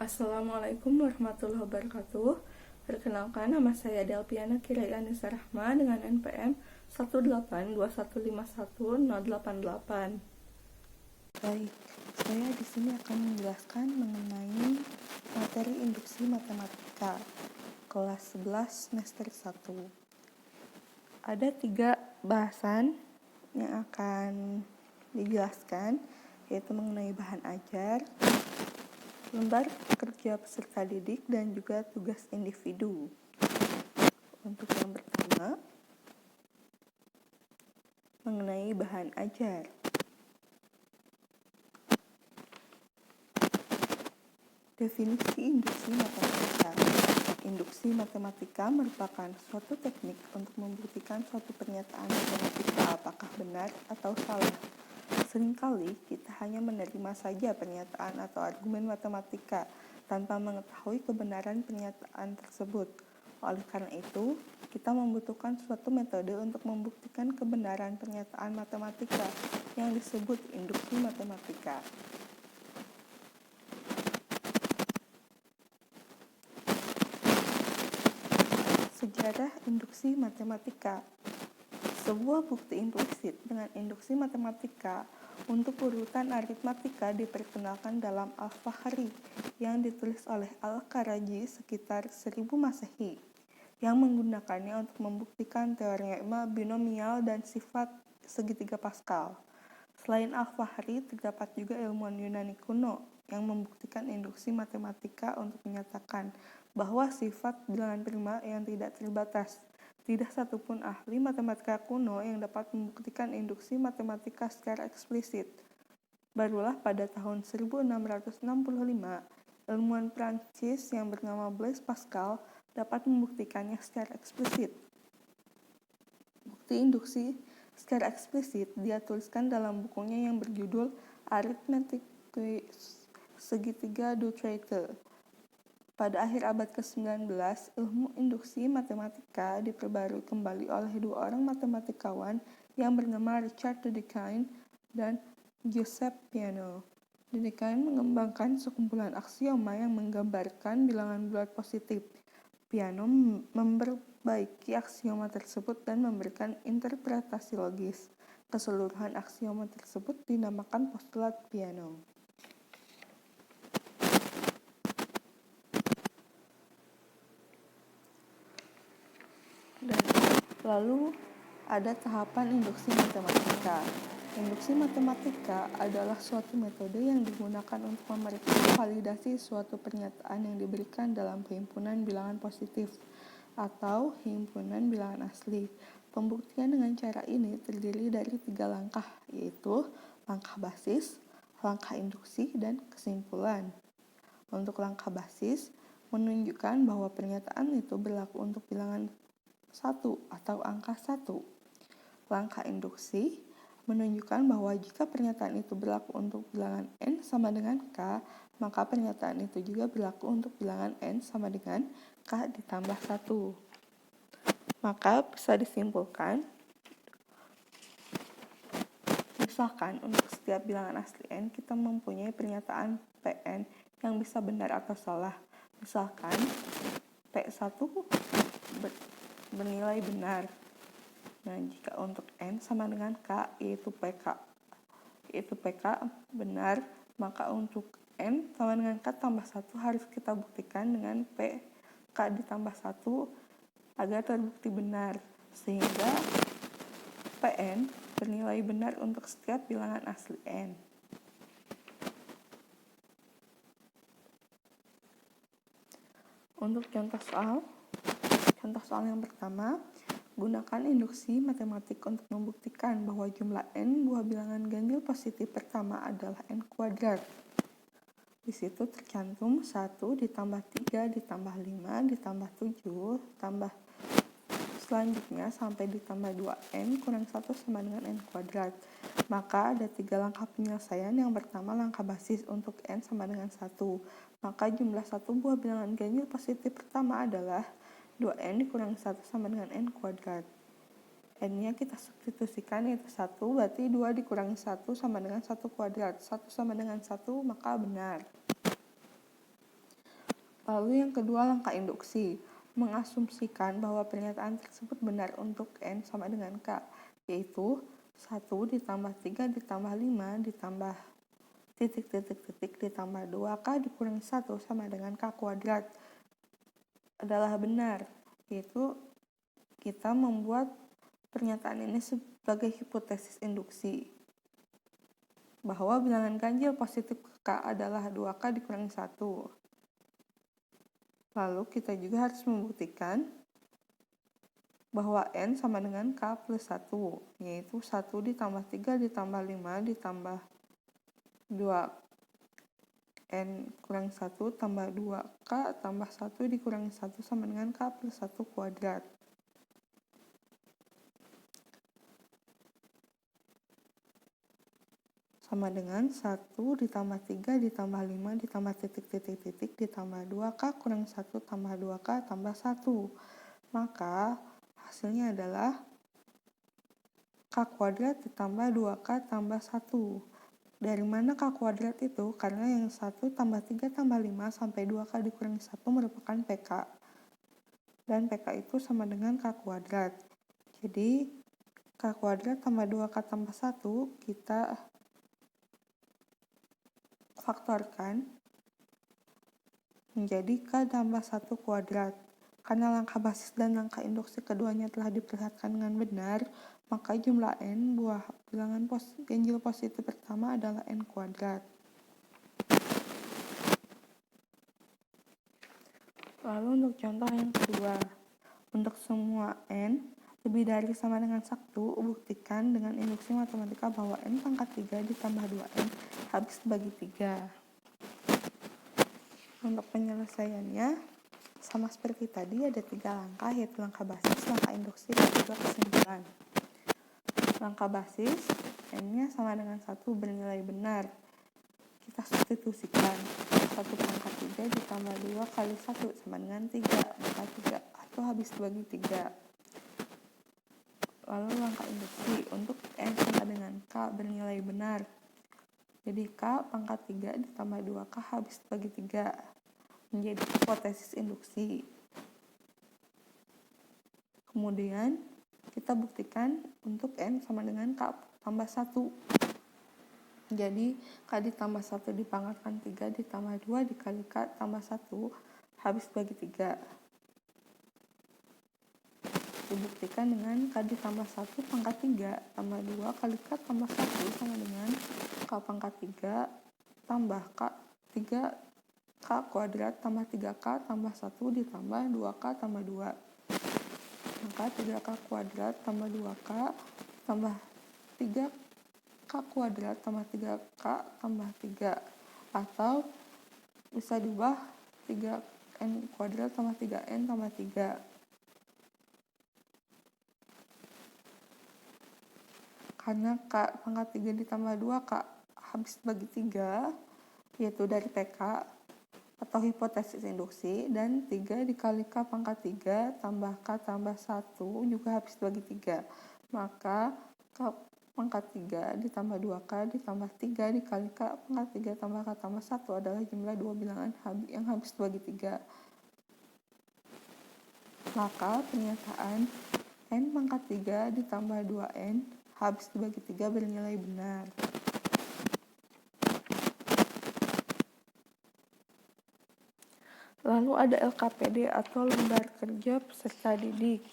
Assalamualaikum warahmatullahi wabarakatuh. Perkenalkan, nama saya Delpiana Kirai Anissa Rahma dengan NPM 182151088. Baik, saya di sini akan menjelaskan mengenai materi induksi matematika kelas 11 semester 1. Ada 3 bahasan yang akan dijelaskan, yaitu mengenai bahan ajar, lembar kerja peserta didik, dan juga tugas individu. Untuk yang pertama, mengenai bahan ajar. Definisi induksi matematika. Induksi matematika merupakan suatu teknik untuk membuktikan suatu pernyataan matematika apakah benar atau salah. Seringkali kita hanya menerima saja pernyataan atau argumen matematika tanpa mengetahui kebenaran pernyataan tersebut. Oleh karena itu, kita membutuhkan suatu metode untuk membuktikan kebenaran pernyataan matematika yang disebut induksi matematika. Sejarah induksi matematika. Sebuah bukti implisit dengan induksi matematika untuk urutan aritmatika diperkenalkan dalam Al-Fahri yang ditulis oleh Al-Karaji sekitar 1000 Masehi, yang menggunakannya untuk membuktikan teorema binomial dan sifat segitiga Pascal. Selain Al-Fahri, terdapat juga ilmuwan Yunani kuno yang membuktikan induksi matematika untuk menyatakan bahwa sifat bilangan prima yang tidak terbatas. Tidak satupun ahli matematika kuno yang dapat membuktikan induksi matematika secara eksplisit. Barulah pada tahun 1665, ilmuwan Prancis yang bernama Blaise Pascal dapat membuktikannya secara eksplisit. Bukti induksi secara eksplisit dia tuliskan dalam bukunya yang berjudul Arithmetique Segitiga du Traité. Pada akhir abad ke-19, ilmu induksi matematika diperbarui kembali oleh 2 orang matematikawan yang bernama Richard Dedekind dan Giuseppe Peano. Dedekind mengembangkan sekumpulan aksioma yang menggambarkan bilangan bulat positif. Peano memperbaiki aksioma tersebut dan memberikan interpretasi logis. Keseluruhan aksioma tersebut dinamakan postulat Peano. Dan lalu ada tahapan induksi matematika. Induksi matematika adalah suatu metode yang digunakan untuk memeriksa validasi suatu pernyataan yang diberikan dalam himpunan bilangan positif atau himpunan bilangan asli. Pembuktian dengan cara ini terdiri dari 3 langkah, yaitu langkah basis, langkah induksi, dan kesimpulan. Untuk langkah basis, menunjukkan bahwa pernyataan itu berlaku untuk bilangan 1 atau angka 1. Langkah induksi menunjukkan bahwa jika pernyataan itu berlaku untuk bilangan n sama dengan k, maka pernyataan itu juga berlaku untuk bilangan n sama dengan k ditambah 1. Maka bisa disimpulkan, misalkan untuk setiap bilangan asli n kita mempunyai pernyataan Pn yang bisa benar atau salah. Misalkan P1 bernilai benar. Nah, jika untuk n sama dengan k, yaitu PK benar, maka untuk n sama dengan k tambah 1 harus kita buktikan dengan PK ditambah 1 agar terbukti benar, sehingga Pn bernilai benar untuk setiap bilangan asli n. Untuk contoh soal yang pertama, gunakan induksi matematik untuk membuktikan bahwa jumlah n buah bilangan ganjil positif pertama adalah n kuadrat. Di situ tercantum 1 ditambah 3 ditambah 5 ditambah 7 tambah selanjutnya sampai ditambah 2n kurang 1 sama dengan n kuadrat. Maka ada 3 langkah penyelesaian. Yang pertama, langkah basis untuk n sama dengan 1. Maka jumlah 1 buah bilangan ganjil positif pertama adalah 2n dikurangi 1 sama dengan n kuadrat. N-nya kita substitusikan, yaitu 1, berarti 2 dikurangi 1 sama dengan 1 kuadrat. 1 sama dengan 1, maka benar. Lalu yang kedua, langkah induksi. Mengasumsikan bahwa pernyataan tersebut benar untuk N sama dengan K, yaitu 1 ditambah 3 ditambah 5 ditambah titik ditambah 2K dikurangi 1 sama dengan K kuadrat adalah benar, yaitu kita membuat pernyataan ini sebagai hipotesis induksi bahwa bilangan ganjil positif K adalah 2K dikurangi 1. Lalu kita juga harus membuktikan bahwa N sama dengan K plus 1, yaitu 1 ditambah 3 ditambah 5 ditambah 2N kurang 1 tambah 2K tambah 1 dikurangi 1 sama dengan K plus 1 kuadrat. Sama dengan 1 ditambah 3 ditambah 5 ditambah titik ditambah 2K kurang 1 tambah 2K tambah 1. Maka hasilnya adalah K kuadrat ditambah 2K tambah 1. Dari mana K kuadrat itu? Karena yang 1 tambah 3 tambah 5 sampai 2K dikurangi 1 merupakan PK. Dan PK itu sama dengan K kuadrat. Jadi K kuadrat tambah 2K tambah 1 kita faktorkan menjadi K tambah 1 kuadrat. Karena langkah basis dan langkah induksi keduanya telah diperlihatkan dengan benar, maka jumlah N buah bilangan ganjil positif pertama adalah N kuadrat. Lalu untuk contoh yang kedua, untuk semua N lebih dari sama dengan 1, buktikan dengan induksi matematika bahwa N pangkat 3 ditambah 2N habis bagi 3. Untuk penyelesaiannya, sama seperti tadi ada 3 langkah, yaitu langkah basis, langkah induksi, dan juga kesimpulan. Langkah basis, N-nya sama dengan 1 bernilai benar. Kita substitusikan 1 pangkat 3 ditambah 2 kali 1 sama dengan 3, maka 3 atau habis bagi 3. Lalu langkah induksi, untuk N sama dengan K bernilai benar. Jadi K pangkat 3 ditambah 2K habis bagi 3 menjadi hipotesis induksi. Kemudian kita buktikan untuk N sama dengan K tambah 1. Jadi K ditambah 1 dipangkatkan 3 ditambah 2 dikali K tambah 1 habis bagi 3. Dibuktikan dengan K ditambah 1 pangkat 3 tambah 2 kali K tambah 1 sama dengan K pangkat 3 tambah K 3 K kuadrat tambah 3K tambah 1 ditambah 2K tambah 2. Maka 3K kuadrat tambah 2K tambah 3K kuadrat tambah 3K tambah 3. Atau bisa diubah 3N kuadrat tambah 3N tambah 3. Karena K pangkat 3 ditambah 2 K habis bagi 3, yaitu dari PK atau hipotesis induksi, dan 3 dikali K pangkat 3 tambah K tambah 1 juga habis bagi 3. Maka K pangkat 3 ditambah 2K ditambah 3 dikali K pangkat 3 tambah K tambah 1 adalah jumlah 2 bilangan yang habis bagi 3. Maka pernyataan N pangkat 3 ditambah 2N habis dibagi 3 bernilai benar. Lalu ada LKPD atau lembar kerja peserta didik.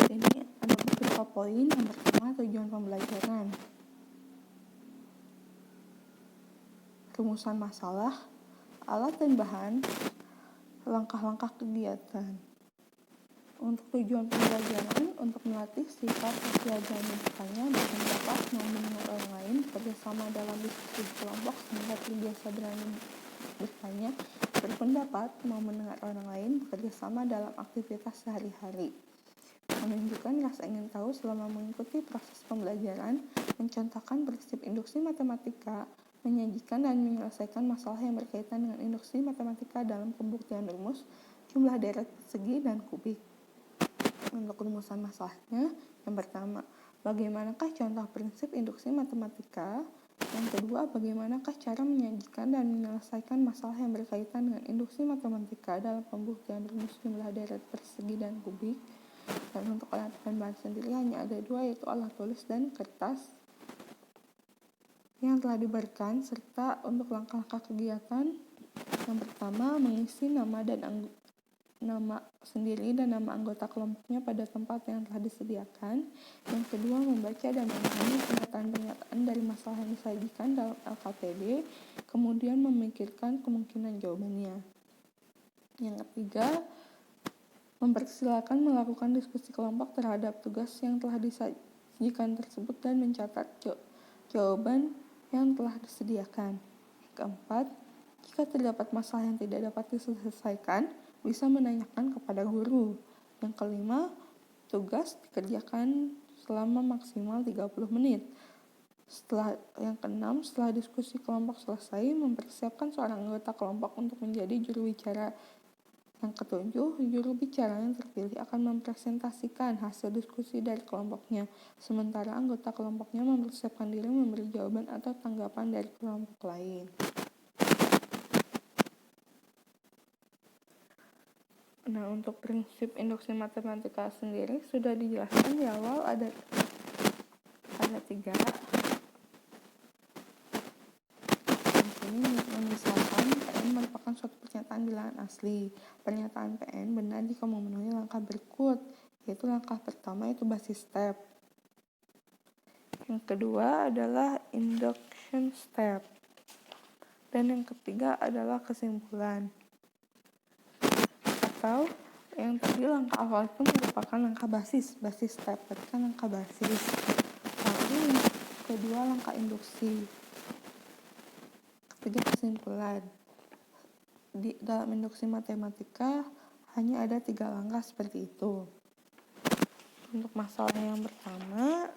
Ini ada beberapa poin. Yang pertama, tujuan pembelajaran. Rumusan masalah, alat dan bahan, langkah-langkah kegiatan. Untuk tujuan pembelajaran, untuk melatih sifat pelajaran didikanya, berpendapat, mau mendengar orang lain, bekerjasama dalam diskusi kelompok sehingga terbiasa berani bertanya, berpendapat, mau mendengar orang lain, bekerjasama dalam aktivitas sehari-hari. Menunjukkan rasa ingin tahu selama mengikuti proses pembelajaran, mencontohkan prinsip induksi matematika, menyajikan dan menyelesaikan masalah yang berkaitan dengan induksi matematika dalam pembuktian rumus, jumlah deret segi, dan kubik. Untuk rumusan masalahnya, yang pertama, bagaimanakah contoh prinsip induksi matematika? Yang kedua, bagaimanakah cara menyajikan dan menyelesaikan masalah yang berkaitan dengan induksi matematika dalam pembuktian rumus jumlah deret persegi dan kubik? Dan untuk alat dan bahan sendiri hanya ada dua, yaitu alat tulis dan kertas yang telah diberikan, serta untuk langkah-langkah kegiatan. Yang pertama, mengisi nama sendiri dan nama anggota kelompoknya pada tempat yang telah disediakan. Yang kedua, membaca dan memahami pernyataan-pernyataan dari masalah yang disajikan dalam LKPD, kemudian memikirkan kemungkinan jawabannya. Yang ketiga, mempersilakan melakukan diskusi kelompok terhadap tugas yang telah disajikan tersebut dan mencatat jawaban yang telah disediakan. Keempat, jika terdapat masalah yang tidak dapat diselesaikan, bisa menanyakan kepada guru. Yang kelima, tugas dikerjakan selama maksimal 30 menit. Yang keenam, setelah diskusi kelompok selesai, mempersiapkan seorang anggota kelompok untuk menjadi juru bicara. Yang ketujuh, juru bicara yang terpilih akan mempresentasikan hasil diskusi dari kelompoknya, sementara anggota kelompoknya mempersiapkan diri memberi jawaban atau tanggapan dari kelompok lain. Nah, untuk prinsip induksi matematika sendiri sudah dijelaskan di awal, ada 3. Di sini misalkan PN merupakan suatu pernyataan bilangan asli. Pernyataan PN benar jika memenuhi langkah berikut, yaitu langkah pertama itu basis step. Yang kedua adalah induction step. Dan yang ketiga adalah kesimpulan. Atau yang tadi langkah awal itu merupakan langkah basis step, berarti kan langkah basis. Lalu yang kedua langkah induksi, ketiga kesimpulan. Di dalam induksi matematika hanya ada 3 langkah seperti itu. Untuk masalah yang pertama,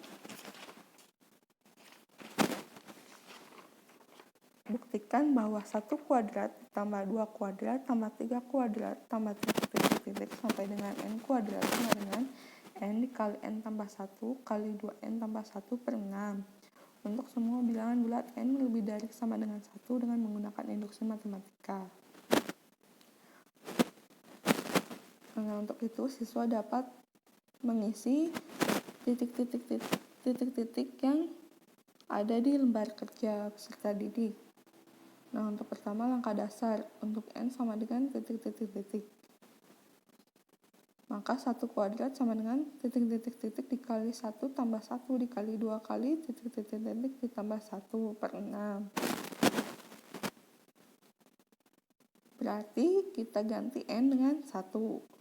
buktikan bahwa 1 kuadrat tambah 2 kuadrat tambah 3 kuadrat tambah titik sampai dengan n kuadrat sama dengan n dikali n tambah 1 kali 2n tambah 1 per 6 untuk semua bilangan bulat n lebih dari sama dengan 1 dengan menggunakan induksi matematika. Nah, untuk itu siswa dapat mengisi titik-titik yang ada di lembar kerja peserta didik. Nah, untuk pertama langkah dasar, untuk n sama dengan titik. Maka 1 kuadrat sama dengan titik dikali 1 tambah 1 dikali 2 kali titik ditambah 1 per 6. Berarti kita ganti n dengan 1.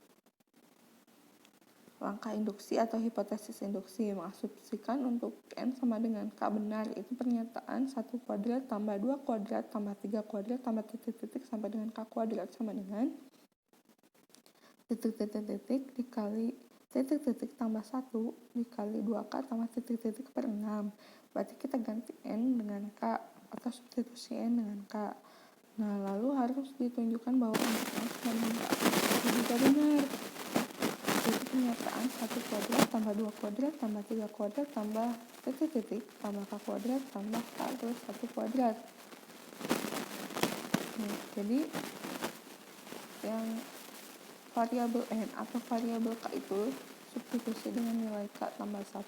Langkah induksi atau hipotesis induksi mengasumsikan untuk n sama dengan k benar, itu pernyataan 1 kuadrat tambah 2 kuadrat tambah 3 kuadrat tambah titik sampai dengan k kuadrat sama dengan titik dikali titik tambah 1 dikali 2k tambah titik per 6. Berarti kita ganti n dengan k atau substitusi n dengan k. Nah, lalu harus ditunjukkan bahwa untuk n sama dengan k itu juga benar. Jadi pernyataan 1 kuadrat tambah 2 kuadrat tambah 3 kuadrat tambah titik tambah k kuadrat tambah k terus 1 kuadrat. Nah, jadi yang variabel n atau variabel k itu substitusi dengan nilai k tambah 1.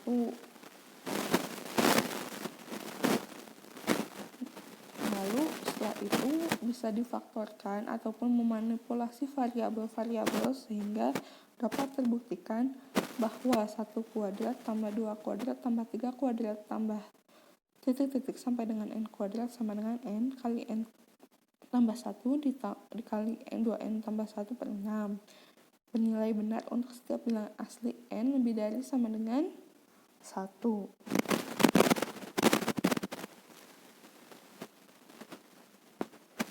Lalu setelah itu bisa difaktorkan ataupun memanipulasi variabel-variabel sehingga dapat terbuktikan bahwa 1 kuadrat tambah 2 kuadrat tambah 3 kuadrat tambah titik sampai dengan n kuadrat sama dengan n kali n tambah 1 dikali n 2n tambah 1 per 6. Bernilai benar untuk setiap bilangan asli n lebih dari sama dengan 1.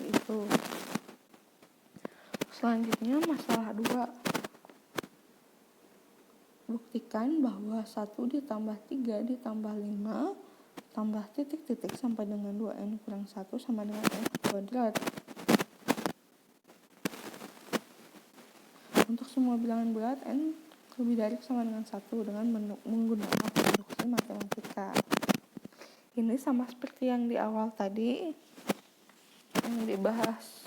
Itu. Selanjutnya masalah 2. Buktikan bahwa 1 ditambah 3 ditambah 5 tambah titik sampai dengan 2n kurang 1 sama dengan n kuadrat. Untuk semua bilangan bulat n lebih dari sama dengan 1 dengan menggunakan induksi matematika. Ini sama seperti yang di awal tadi, yang dibahas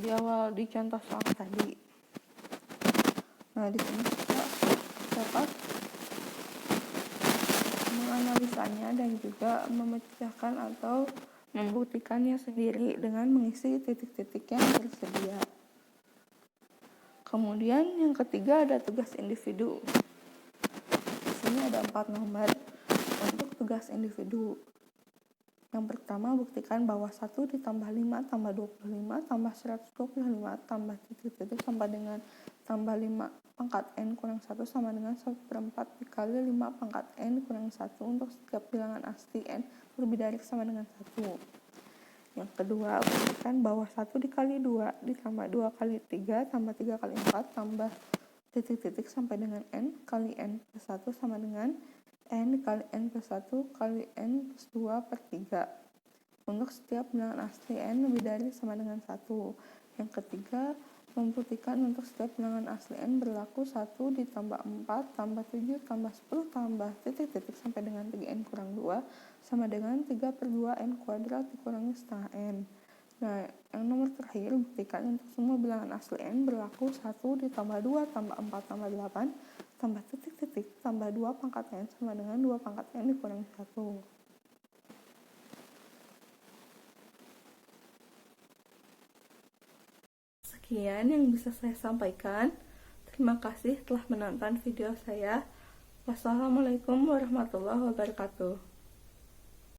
di awal di contoh soal tadi. Nah, di sini kita dapat menganalisanya dan juga memecahkan atau membuktikannya sendiri dengan mengisi titik-titik yang tersedia. Kemudian yang ketiga ada tugas individu. Di sini ada 4 nomor untuk tugas individu. Yang pertama, buktikan bahwa 1 ditambah 5 tambah 25 tambah 125 tambah titik-titik sama dengan tambah 5 pangkat n kurang 1 sama dengan 1/4 dikali 5 pangkat n kurang 1 untuk setiap bilangan asli n lebih dari sama dengan 1. Yang kedua, buktikan bahwa 1 dikali 2 ditambah 2 kali 3 tambah 3 kali 4 tambah titik-titik sampai dengan n kali n plus 1 sama dengan n kali n plus 1 kali n plus 2 per 3 untuk setiap bilangan asli n lebih dari sama dengan 1. Yang ketiga, membuktikan untuk setiap bilangan asli n berlaku 1 ditambah 4 tambah 7 tambah 10 tambah titik-titik sampai dengan 3n kurang 2 sama dengan 3/2 n kuadrat dikurangi setengah n. Nah, yang nomor terakhir, buktikan untuk semua bilangan asli n berlaku 1 ditambah 2 tambah 4 tambah 8 tambah titik-titik tambah 2 pangkat n sama dengan 2 pangkat n dikurangi 1. Sekian yang bisa saya sampaikan. Terima kasih telah menonton video saya. Wassalamualaikum warahmatullahi wabarakatuh.